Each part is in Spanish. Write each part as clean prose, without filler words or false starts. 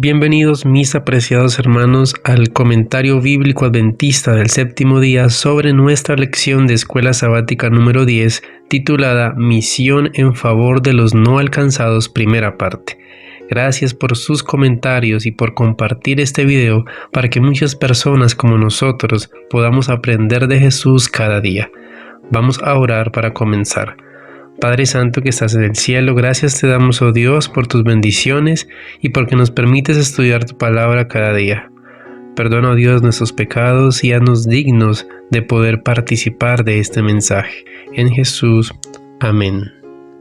Bienvenidos mis apreciados hermanos al comentario bíblico adventista del séptimo día sobre nuestra lección de escuela sabática número 10 titulada Misión en favor de los no alcanzados, primera parte. Gracias por sus comentarios y por compartir este video para que muchas personas como nosotros podamos aprender de Jesús cada día. Vamos a orar para comenzar. Padre Santo que estás en el cielo, gracias te damos, oh Dios, por tus bendiciones y porque nos permites estudiar tu palabra cada día. Perdona, oh Dios, nuestros pecados y haznos dignos de poder participar de este mensaje. En Jesús, amén.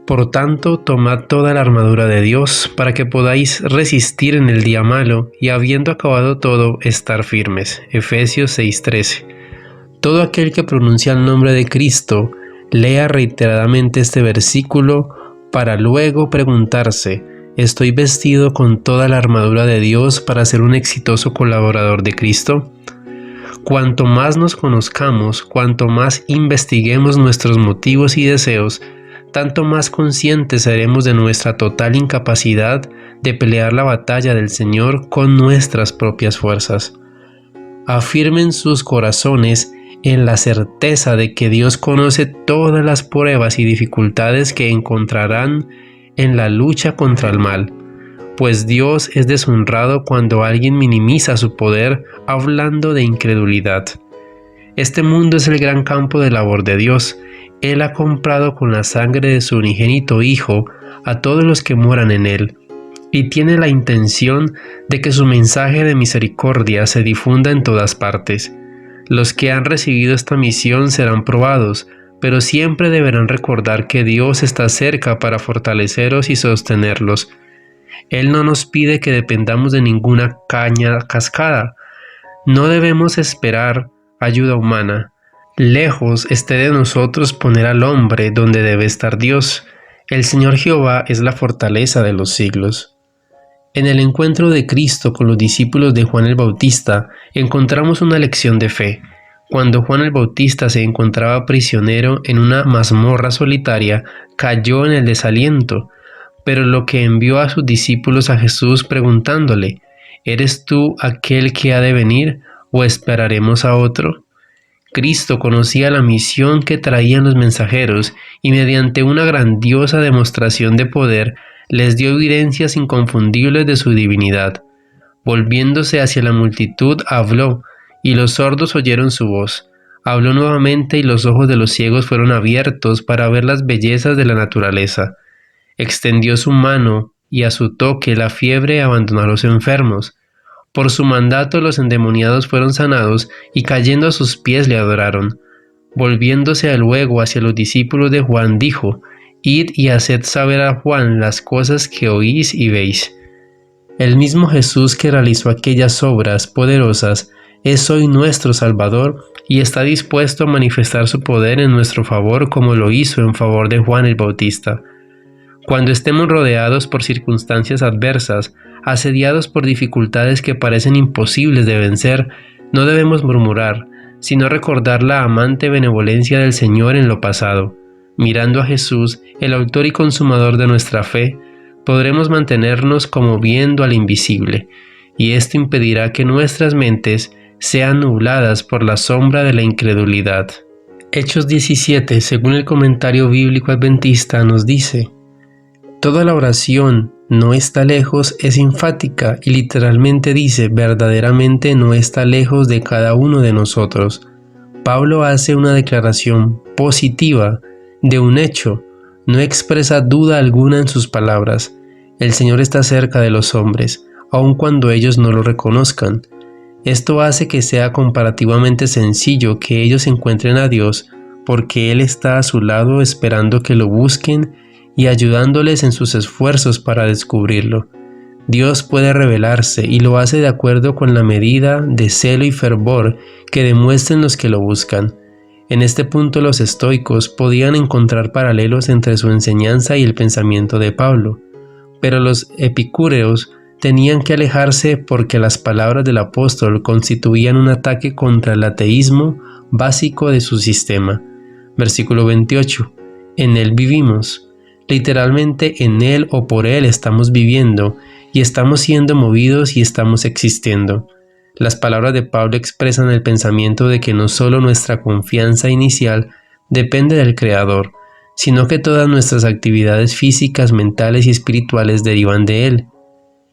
Por tanto, tomad toda la armadura de Dios para que podáis resistir en el día malo y habiendo acabado todo, estar firmes. Efesios 6:13. Todo aquel que pronuncia el nombre de Cristo lea reiteradamente este versículo para luego preguntarse: ¿estoy vestido con toda la armadura de Dios para ser un exitoso colaborador de Cristo? Cuanto más nos conozcamos, cuanto más investiguemos nuestros motivos y deseos, tanto más conscientes seremos de nuestra total incapacidad de pelear la batalla del Señor con nuestras propias fuerzas. Afirmen sus corazones en la certeza de que Dios conoce todas las pruebas y dificultades que encontrarán en la lucha contra el mal, pues Dios es deshonrado cuando alguien minimiza su poder hablando de incredulidad. Este mundo es el gran campo de labor de Dios. Él ha comprado con la sangre de su unigénito Hijo a todos los que moran en él, y tiene la intención de que su mensaje de misericordia se difunda en todas partes. Los que han recibido esta misión serán probados, pero siempre deberán recordar que Dios está cerca para fortalecerlos y sostenerlos. Él no nos pide que dependamos de ninguna caña cascada. No debemos esperar ayuda humana. Lejos esté de nosotros poner al hombre donde debe estar Dios. El Señor Jehová es la fortaleza de los siglos. En el encuentro de Cristo con los discípulos de Juan el Bautista encontramos una lección de fe. Cuando Juan el Bautista se encontraba prisionero en una mazmorra solitaria, cayó en el desaliento, pero lo que envió a sus discípulos a Jesús preguntándole: ¿eres tú aquel que ha de venir o esperaremos a otro? Cristo conocía la misión que traían los mensajeros y mediante una grandiosa demostración de poder les dio evidencias inconfundibles de su divinidad. Volviéndose hacia la multitud, habló, y los sordos oyeron su voz. Habló nuevamente y los ojos de los ciegos fueron abiertos para ver las bellezas de la naturaleza. Extendió su mano, y a su toque la fiebre abandonó a los enfermos. Por su mandato los endemoniados fueron sanados, y cayendo a sus pies le adoraron. Volviéndose luego hacia los discípulos de Juan, dijo: Id y haced saber a Juan las cosas que oís y veis. El mismo Jesús que realizó aquellas obras poderosas es hoy nuestro Salvador y está dispuesto a manifestar su poder en nuestro favor como lo hizo en favor de Juan el Bautista. Cuando estemos rodeados por circunstancias adversas, asediados por dificultades que parecen imposibles de vencer, no debemos murmurar, sino recordar la amante benevolencia del Señor en lo pasado. Mirando a Jesús, el autor y consumador de nuestra fe, podremos mantenernos como viendo al invisible, y esto impedirá que nuestras mentes sean nubladas por la sombra de la incredulidad. Hechos 17, según el comentario bíblico adventista, nos dice: toda la oración no está lejos es enfática y literalmente dice: verdaderamente no está lejos de cada uno de nosotros. Pablo hace una declaración positiva de un hecho, no expresa duda alguna en sus palabras. El Señor está cerca de los hombres, aun cuando ellos no lo reconozcan. Esto hace que sea comparativamente sencillo que ellos encuentren a Dios, porque Él está a su lado esperando que lo busquen y ayudándoles en sus esfuerzos para descubrirlo. Dios puede revelarse y lo hace de acuerdo con la medida de celo y fervor que demuestren los que lo buscan. En este punto los estoicos podían encontrar paralelos entre su enseñanza y el pensamiento de Pablo, pero los epicúreos tenían que alejarse porque las palabras del apóstol constituían un ataque contra el ateísmo básico de su sistema. Versículo 28. En él vivimos. Literalmente en él o por él estamos viviendo y estamos siendo movidos y estamos existiendo. Las palabras de Pablo expresan el pensamiento de que no solo nuestra confianza inicial depende del Creador, sino que todas nuestras actividades físicas, mentales y espirituales derivan de Él.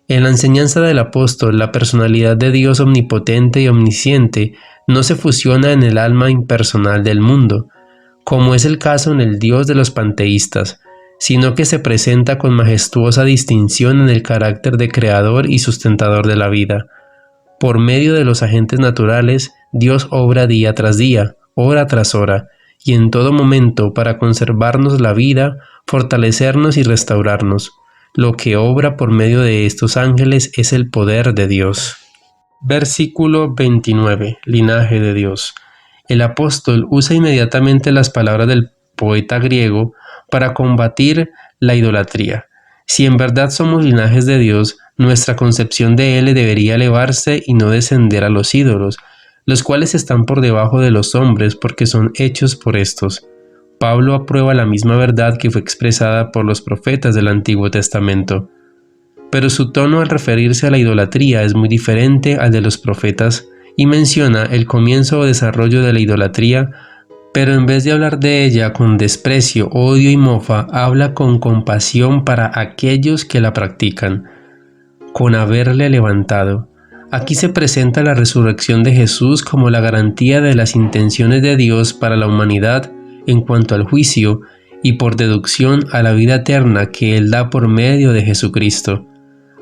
En la enseñanza del apóstol, la personalidad de Dios omnipotente y omnisciente no se fusiona en el alma impersonal del mundo, como es el caso en el Dios de los panteístas, sino que se presenta con majestuosa distinción en el carácter de creador y sustentador de la vida. Por medio de los agentes naturales, Dios obra día tras día, hora tras hora, y en todo momento para conservarnos la vida, fortalecernos y restaurarnos. Lo que obra por medio de estos ángeles es el poder de Dios. Versículo 29. Linaje de Dios. El apóstol usa inmediatamente las palabras del poeta griego para combatir la idolatría. Si en verdad somos linajes de Dios, nuestra concepción de Él debería elevarse y no descender a los ídolos, los cuales están por debajo de los hombres porque son hechos por estos. Pablo aprueba la misma verdad que fue expresada por los profetas del Antiguo Testamento. Pero su tono al referirse a la idolatría es muy diferente al de los profetas y menciona el comienzo o desarrollo de la idolatría, pero en vez de hablar de ella con desprecio, odio y mofa, habla con compasión para aquellos que la practican, con haberle levantado. Aquí se presenta la resurrección de Jesús como la garantía de las intenciones de Dios para la humanidad en cuanto al juicio y por deducción a la vida eterna que Él da por medio de Jesucristo.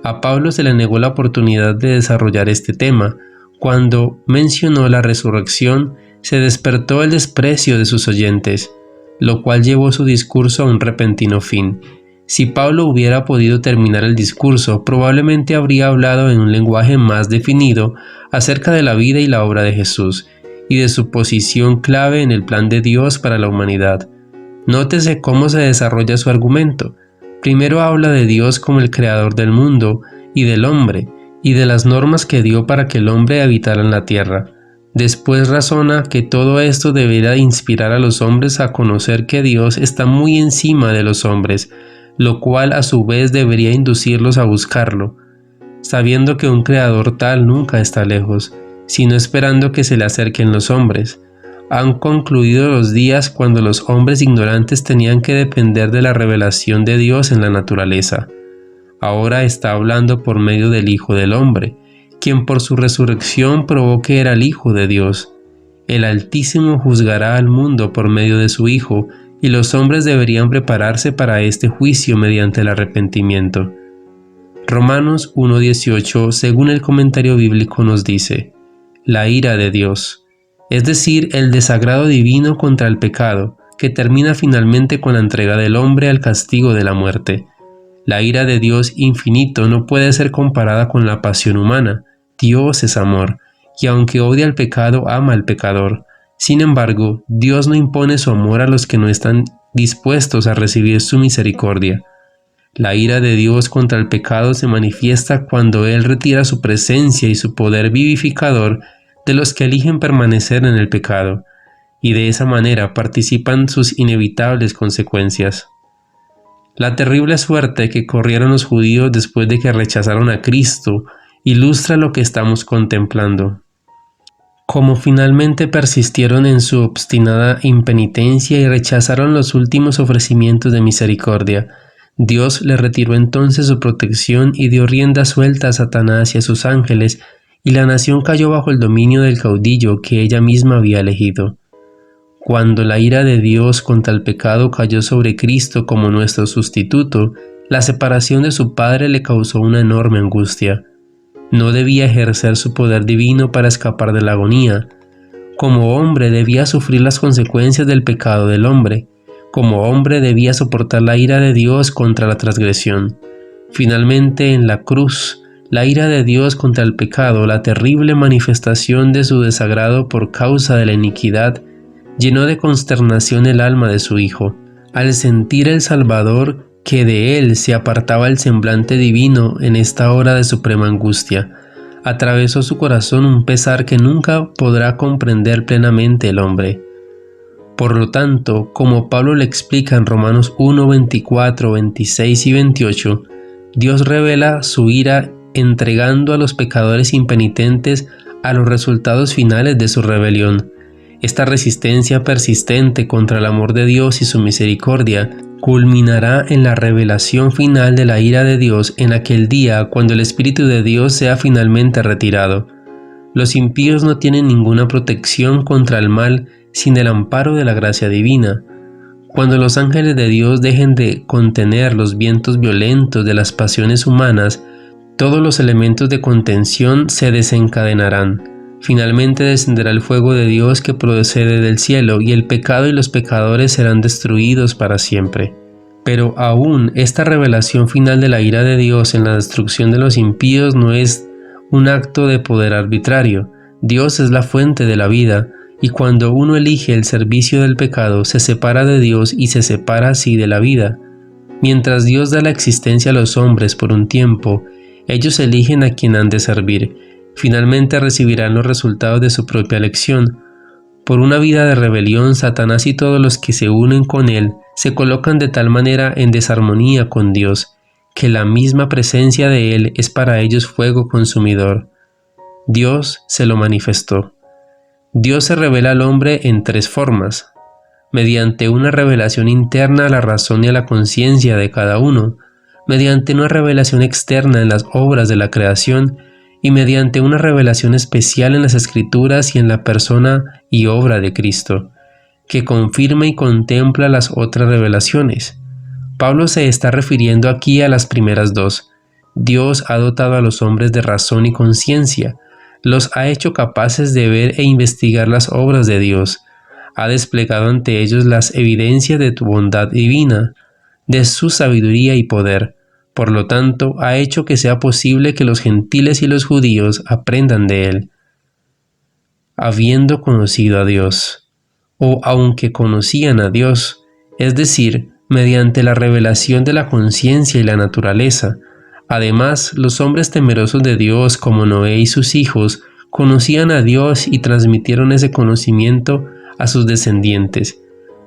A Pablo se le negó la oportunidad de desarrollar este tema. Cuando mencionó la resurrección, se despertó el desprecio de sus oyentes, lo cual llevó su discurso a un repentino fin. Si Pablo hubiera podido terminar el discurso, probablemente habría hablado en un lenguaje más definido acerca de la vida y la obra de Jesús, y de su posición clave en el plan de Dios para la humanidad. Nótese cómo se desarrolla su argumento. Primero habla de Dios como el creador del mundo y del hombre, y de las normas que dio para que el hombre habitara en la tierra. Después razona que todo esto deberá inspirar a los hombres a conocer que Dios está muy encima de los hombres, lo cual a su vez debería inducirlos a buscarlo, sabiendo que un creador tal nunca está lejos, sino esperando que se le acerquen los hombres. Han concluido los días cuando los hombres ignorantes tenían que depender de la revelación de Dios en la naturaleza. Ahora está hablando por medio del Hijo del Hombre, quien por su resurrección probó que era el Hijo de Dios. El Altísimo juzgará al mundo por medio de su Hijo, y los hombres deberían prepararse para este juicio mediante el arrepentimiento. Romanos 1:18, según el comentario bíblico, nos dice: la ira de Dios, es decir, el desagrado divino contra el pecado, que termina finalmente con la entrega del hombre al castigo de la muerte. La ira de Dios infinito no puede ser comparada con la pasión humana. Dios es amor, y aunque odia al pecado, ama al pecador. Sin embargo, Dios no impone su amor a los que no están dispuestos a recibir su misericordia. La ira de Dios contra el pecado se manifiesta cuando Él retira su presencia y su poder vivificador de los que eligen permanecer en el pecado, y de esa manera participan sus inevitables consecuencias. La terrible suerte que corrieron los judíos después de que rechazaron a Cristo ilustra lo que estamos contemplando. Como finalmente persistieron en su obstinada impenitencia y rechazaron los últimos ofrecimientos de misericordia, Dios le retiró entonces su protección y dio rienda suelta a Satanás y a sus ángeles, y la nación cayó bajo el dominio del caudillo que ella misma había elegido. Cuando la ira de Dios contra el pecado cayó sobre Cristo como nuestro sustituto, la separación de su Padre le causó una enorme angustia. No debía ejercer su poder divino para escapar de la agonía. Como hombre debía sufrir las consecuencias del pecado del hombre. Como hombre debía soportar la ira de Dios contra la transgresión. Finalmente, en la cruz, la ira de Dios contra el pecado, la terrible manifestación de su desagrado por causa de la iniquidad, llenó de consternación el alma de su Hijo, al sentir el Salvador que de él se apartaba el semblante divino en esta hora de suprema angustia. Atravesó su corazón un pesar que nunca podrá comprender plenamente el hombre. Por lo tanto, como Pablo le explica en Romanos 1, 24, 26 y 28, Dios revela su ira entregando a los pecadores impenitentes a los resultados finales de su rebelión. Esta resistencia persistente contra el amor de Dios y su misericordia culminará en la revelación final de la ira de Dios en aquel día cuando el Espíritu de Dios sea finalmente retirado. Los impíos no tienen ninguna protección contra el mal sin el amparo de la gracia divina. Cuando los ángeles de Dios dejen de contener los vientos violentos de las pasiones humanas, todos los elementos de contención se desencadenarán. Finalmente descenderá el fuego de Dios que procede del cielo, y el pecado y los pecadores serán destruidos para siempre. Pero aún esta revelación final de la ira de Dios en la destrucción de los impíos no es un acto de poder arbitrario. Dios es la fuente de la vida, y cuando uno elige el servicio del pecado, se separa de Dios y se separa así de la vida. Mientras Dios da la existencia a los hombres por un tiempo, ellos eligen a quien han de servir. Finalmente recibirán los resultados de su propia elección. Por una vida de rebelión, Satanás y todos los que se unen con él se colocan de tal manera en desarmonía con Dios, que la misma presencia de él es para ellos fuego consumidor. Dios se lo manifestó. Dios se revela al hombre en tres formas: mediante una revelación interna a la razón y a la conciencia de cada uno, mediante una revelación externa en las obras de la creación, y mediante una revelación especial en las Escrituras y en la persona y obra de Cristo, que confirma y contempla las otras revelaciones. Pablo se está refiriendo aquí a las primeras dos. Dios ha dotado a los hombres de razón y conciencia, los ha hecho capaces de ver e investigar las obras de Dios, ha desplegado ante ellos las evidencias de tu bondad divina, de su sabiduría y poder. Por lo tanto, ha hecho que sea posible que los gentiles y los judíos aprendan de él. Habiendo conocido a Dios, o aunque conocían a Dios, es decir, mediante la revelación de la conciencia y la naturaleza. Además, los hombres temerosos de Dios, como Noé y sus hijos, conocían a Dios y transmitieron ese conocimiento a sus descendientes.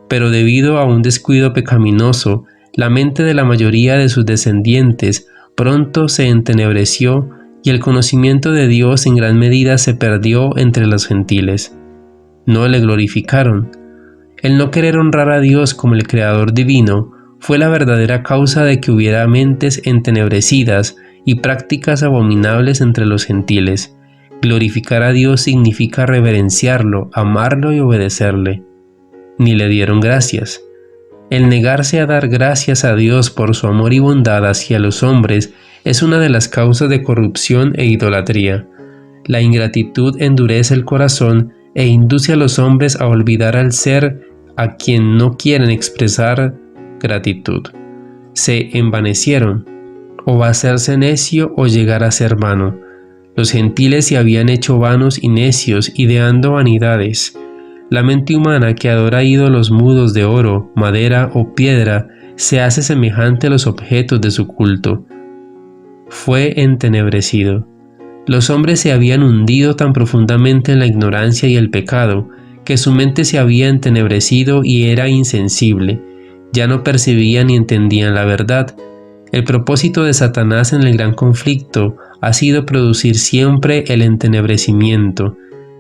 Pero debido a un descuido pecaminoso, la mente de la mayoría de sus descendientes pronto se entenebreció y el conocimiento de Dios en gran medida se perdió entre los gentiles. No le glorificaron. El no querer honrar a Dios como el Creador divino fue la verdadera causa de que hubiera mentes entenebrecidas y prácticas abominables entre los gentiles. Glorificar a Dios significa reverenciarlo, amarlo y obedecerle. Ni le dieron gracias. El negarse a dar gracias a Dios por su amor y bondad hacia los hombres es una de las causas de corrupción e idolatría. La ingratitud endurece el corazón e induce a los hombres a olvidar al ser a quien no quieren expresar gratitud. Se envanecieron, o hacerse necio o llegar a ser vano. Los gentiles se habían hecho vanos y necios, ideando vanidades. La mente humana que adora ídolos mudos de oro, madera o piedra se hace semejante a los objetos de su culto. Fue entenebrecido. Los hombres se habían hundido tan profundamente en la ignorancia y el pecado, que su mente se había entenebrecido y era insensible. Ya no percibían ni entendían la verdad. El propósito de Satanás en el gran conflicto ha sido producir siempre el entenebrecimiento.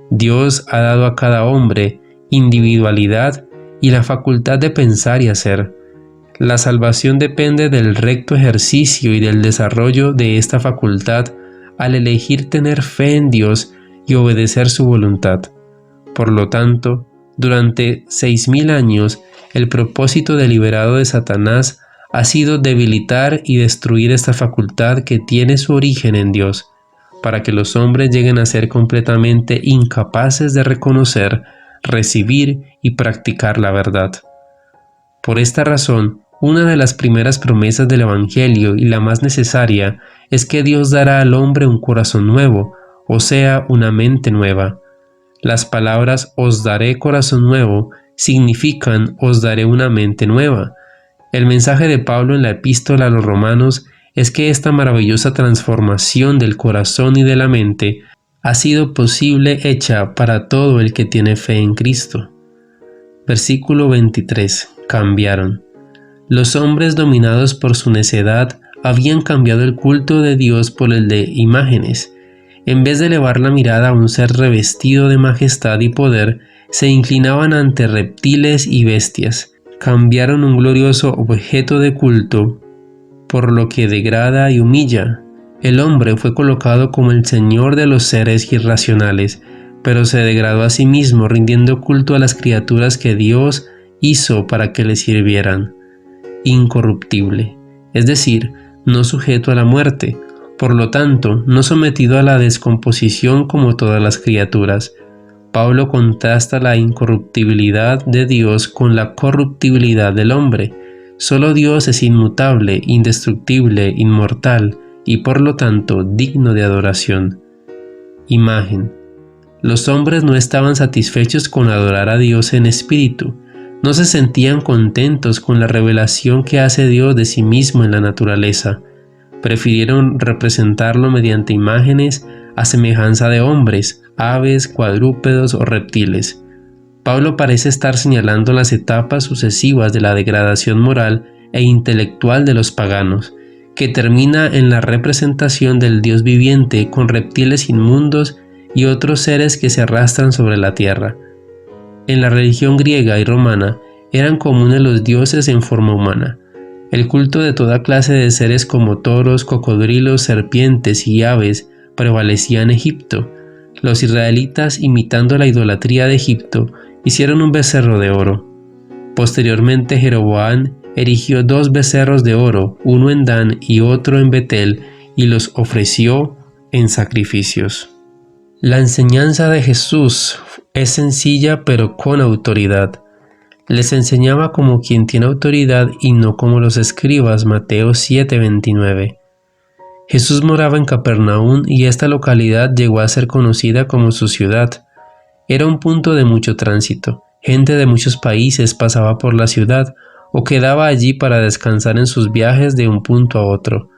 Dios ha dado a cada hombre individualidad y la facultad de pensar y hacer. La salvación depende del recto ejercicio y del desarrollo de esta facultad al elegir tener fe en Dios y obedecer su voluntad. Por lo tanto, durante 6.000 años, el propósito deliberado de Satanás ha sido debilitar y destruir esta facultad que tiene su origen en Dios, para que los hombres lleguen a ser completamente incapaces de reconocer, recibir y practicar la verdad. Por esta razón, una de las primeras promesas del Evangelio y la más necesaria es que Dios dará al hombre un corazón nuevo, o sea, una mente nueva. Las palabras «os daré corazón nuevo» significan «os daré una mente nueva». El mensaje de Pablo en la epístola a los Romanos es que esta maravillosa transformación del corazón y de la mente ha sido posible hecha para todo el que tiene fe en Cristo. Versículo 23. Cambiaron. Los hombres dominados por su necedad habían cambiado el culto de Dios por el de imágenes. En vez de elevar la mirada a un ser revestido de majestad y poder, se inclinaban ante reptiles y bestias. Cambiaron un glorioso objeto de culto por lo que degrada y humilla. El hombre fue colocado como el señor de los seres irracionales, pero se degradó a sí mismo rindiendo culto a las criaturas que Dios hizo para que le sirvieran. Incorruptible, es decir, no sujeto a la muerte, por lo tanto, no sometido a la descomposición como todas las criaturas. Pablo contrasta la incorruptibilidad de Dios con la corruptibilidad del hombre. Solo Dios es inmutable, indestructible, inmortal y por lo tanto digno de adoración. Imagen. Los hombres no estaban satisfechos con adorar a Dios en espíritu. No se sentían contentos con la revelación que hace Dios de sí mismo en la naturaleza. Prefirieron representarlo mediante imágenes a semejanza de hombres, aves, cuadrúpedos o reptiles. Pablo parece estar señalando las etapas sucesivas de la degradación moral e intelectual de los paganos, que termina en la representación del Dios viviente con reptiles inmundos y otros seres que se arrastran sobre la tierra. En la religión griega y romana eran comunes los dioses en forma humana. El culto de toda clase de seres como toros, cocodrilos, serpientes y aves prevalecía en Egipto. Los israelitas, imitando la idolatría de Egipto, hicieron un becerro de oro. Posteriormente Jeroboam erigió 2 becerros de oro, uno en Dan y otro en Betel, y los ofreció en sacrificios. La enseñanza de Jesús es sencilla pero con autoridad. Les enseñaba como quien tiene autoridad y no como los escribas. Mateo 7:29. Jesús moraba en Capernaum y esta localidad llegó a ser conocida como su ciudad. Era un punto de mucho tránsito. Gente de muchos países pasaba por la ciudad o quedaba allí para descansar en sus viajes de un punto a otro.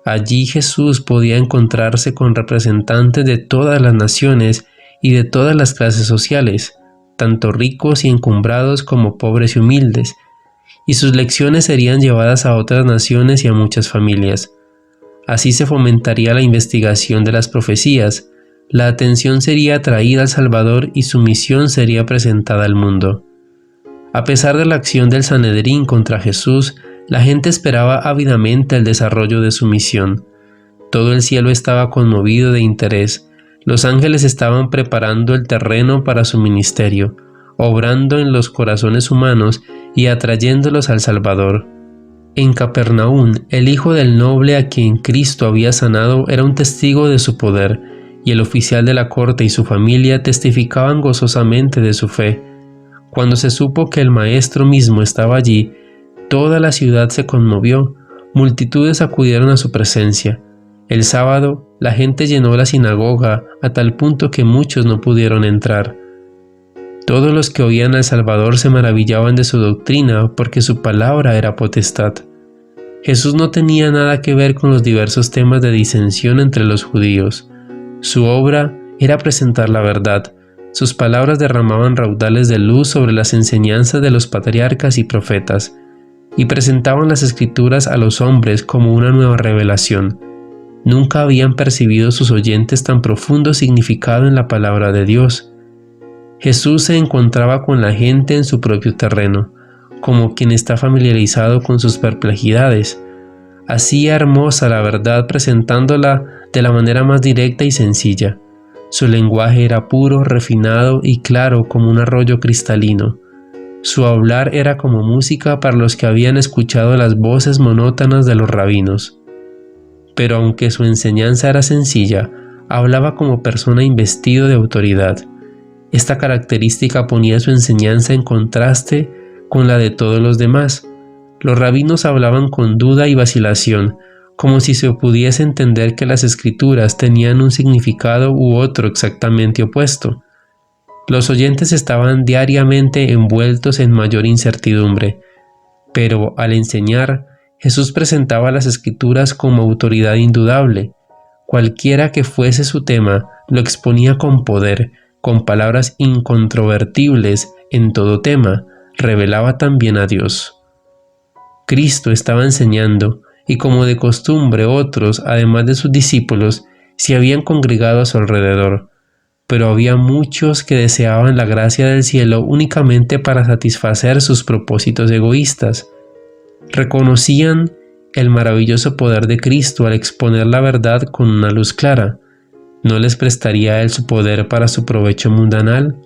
Allí Jesús podía encontrarse con representantes de todas las naciones y de todas las clases sociales, tanto ricos y encumbrados como pobres y humildes, y sus lecciones serían llevadas a otras naciones y a muchas familias. Así se fomentaría la investigación de las profecías, la atención sería atraída al Salvador y su misión sería presentada al mundo. A pesar de la acción del Sanedrín contra Jesús, la gente esperaba ávidamente el desarrollo de su misión. Todo el cielo estaba conmovido de interés. Los ángeles estaban preparando el terreno para su ministerio, obrando en los corazones humanos y atrayéndolos al Salvador. En Capernaum, el hijo del noble a quien Cristo había sanado era un testigo de su poder, y el oficial de la corte y su familia testificaban gozosamente de su fe. Cuando se supo que el Maestro mismo estaba allí, toda la ciudad se conmovió, multitudes acudieron a su presencia. El sábado, la gente llenó la sinagoga a tal punto que muchos no pudieron entrar. Todos los que oían al Salvador se maravillaban de su doctrina porque su palabra era potestad. Jesús no tenía nada que ver con los diversos temas de disensión entre los judíos. Su obra era presentar la verdad. Sus palabras derramaban raudales de luz sobre las enseñanzas de los patriarcas y profetas, y presentaban las Escrituras a los hombres como una nueva revelación. Nunca habían percibido sus oyentes tan profundo significado en la palabra de Dios. Jesús se encontraba con la gente en su propio terreno, como quien está familiarizado con sus perplejidades. Hacía hermosa la verdad presentándola de la manera más directa y sencilla. Su lenguaje era puro, refinado y claro como un arroyo cristalino. Su hablar era como música para los que habían escuchado las voces monótonas de los rabinos. Pero aunque su enseñanza era sencilla, hablaba como persona investido de autoridad. Esta característica ponía su enseñanza en contraste con la de todos los demás. Los rabinos hablaban con duda y vacilación, como si se pudiese entender que las Escrituras tenían un significado u otro exactamente opuesto. Los oyentes estaban diariamente envueltos en mayor incertidumbre, pero al enseñar, Jesús presentaba las Escrituras como autoridad indudable. Cualquiera que fuese su tema, lo exponía con poder, con palabras incontrovertibles en todo tema, revelaba también a Dios. Cristo estaba enseñando, y como de costumbre otros, además de sus discípulos, se habían congregado a su alrededor. Pero había muchos que deseaban la gracia del cielo únicamente para satisfacer sus propósitos egoístas. Reconocían el maravilloso poder de Cristo al exponer la verdad con una luz clara. ¿No les prestaría Él su poder para su provecho mundanal?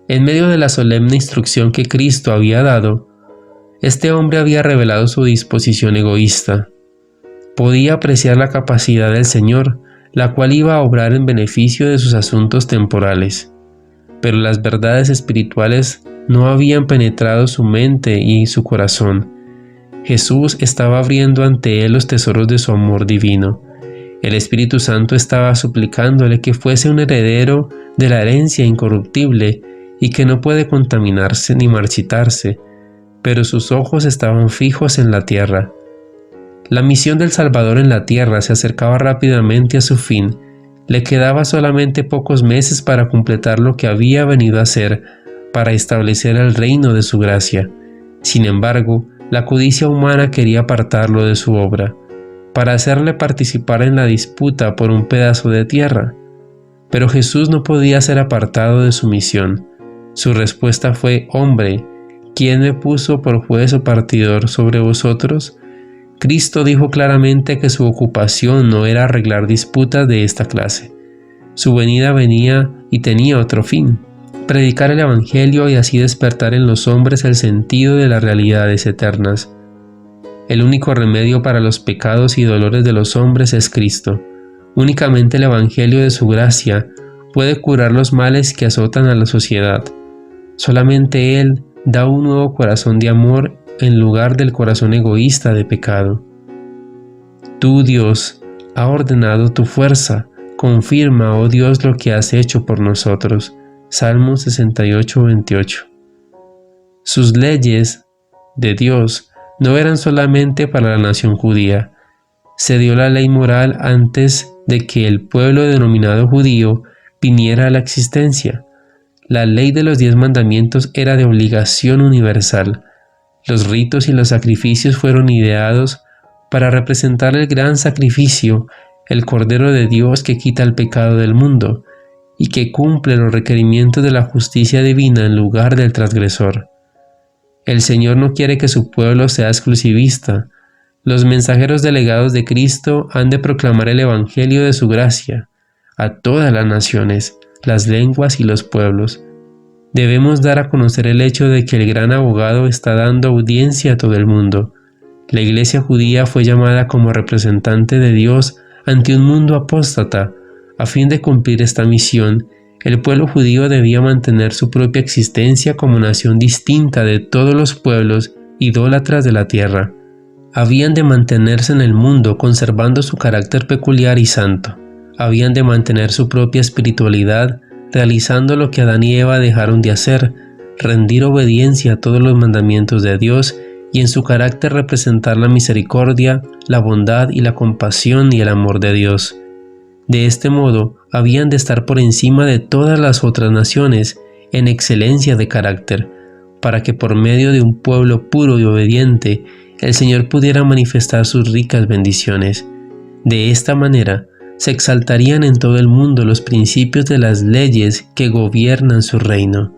En medio de la solemne instrucción que Cristo había dado, este hombre había revelado su disposición egoísta. Podía apreciar la capacidad del Señor, la cual iba a obrar en beneficio de sus asuntos temporales. Pero las verdades espirituales no habían penetrado su mente y su corazón. Jesús estaba abriendo ante él los tesoros de su amor divino. El Espíritu Santo estaba suplicándole que fuese un heredero de la herencia incorruptible y que no puede contaminarse ni marchitarse, pero sus ojos estaban fijos en la tierra. La misión del Salvador en la tierra se acercaba rápidamente a su fin. Le quedaba solamente pocos meses para completar lo que había venido a hacer, para establecer el reino de su gracia. Sin embargo, la codicia humana quería apartarlo de su obra, para hacerle participar en la disputa por un pedazo de tierra. Pero Jesús no podía ser apartado de su misión. Su respuesta fue: «Hombre, ¿quién me puso por juez o partidor sobre vosotros?». Cristo dijo claramente que su ocupación no era arreglar disputas de esta clase. Su venida venía y tenía otro fin: predicar el Evangelio y así despertar en los hombres el sentido de las realidades eternas. El único remedio para los pecados y dolores de los hombres es Cristo. Únicamente el Evangelio de su gracia puede curar los males que azotan a la sociedad. Solamente Él da un nuevo corazón de amor en lugar del corazón egoísta de pecado. Tú, Dios, has ordenado tu fuerza. Confirma, oh Dios, lo que has hecho por nosotros. Salmo 68, 28. Sus leyes de Dios no eran solamente para la nación judía. Se dio la ley moral antes de que el pueblo denominado judío viniera a la existencia. La ley de los 10 mandamientos era de obligación universal. Los ritos y los sacrificios fueron ideados para representar el gran sacrificio, el Cordero de Dios que quita el pecado del mundo y que cumple los requerimientos de la justicia divina en lugar del transgresor. El Señor no quiere que su pueblo sea exclusivista. Los mensajeros delegados de Cristo han de proclamar el Evangelio de su gracia a todas las naciones, las lenguas y los pueblos. Debemos dar a conocer el hecho de que el gran abogado está dando audiencia a todo el mundo. La iglesia judía fue llamada como representante de Dios ante un mundo apóstata. A fin de cumplir esta misión, el pueblo judío debía mantener su propia existencia como nación distinta de todos los pueblos idólatras de la tierra. Habían de mantenerse en el mundo conservando su carácter peculiar y santo. Habían de mantener su propia espiritualidad, realizando lo que Adán y Eva dejaron de hacer, rendir obediencia a todos los mandamientos de Dios y en su carácter representar la misericordia, la bondad y la compasión y el amor de Dios. De este modo, habían de estar por encima de todas las otras naciones en excelencia de carácter, para que por medio de un pueblo puro y obediente, el Señor pudiera manifestar sus ricas bendiciones. De esta manera, se exaltarían en todo el mundo los principios de las leyes que gobiernan su reino.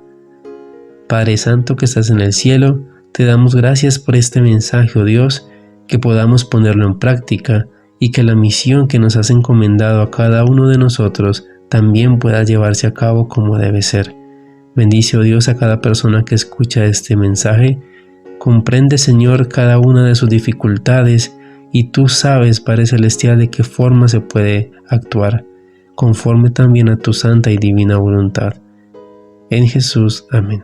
Padre Santo que estás en el cielo, te damos gracias por este mensaje, oh Dios, que podamos ponerlo en práctica y que la misión que nos has encomendado a cada uno de nosotros también pueda llevarse a cabo como debe ser. Bendice, oh Dios, a cada persona que escucha este mensaje. Comprende, Señor, cada una de sus dificultades y tú sabes, Padre Celestial, de qué forma se puede actuar, conforme también a tu santa y divina voluntad. En Jesús, amén.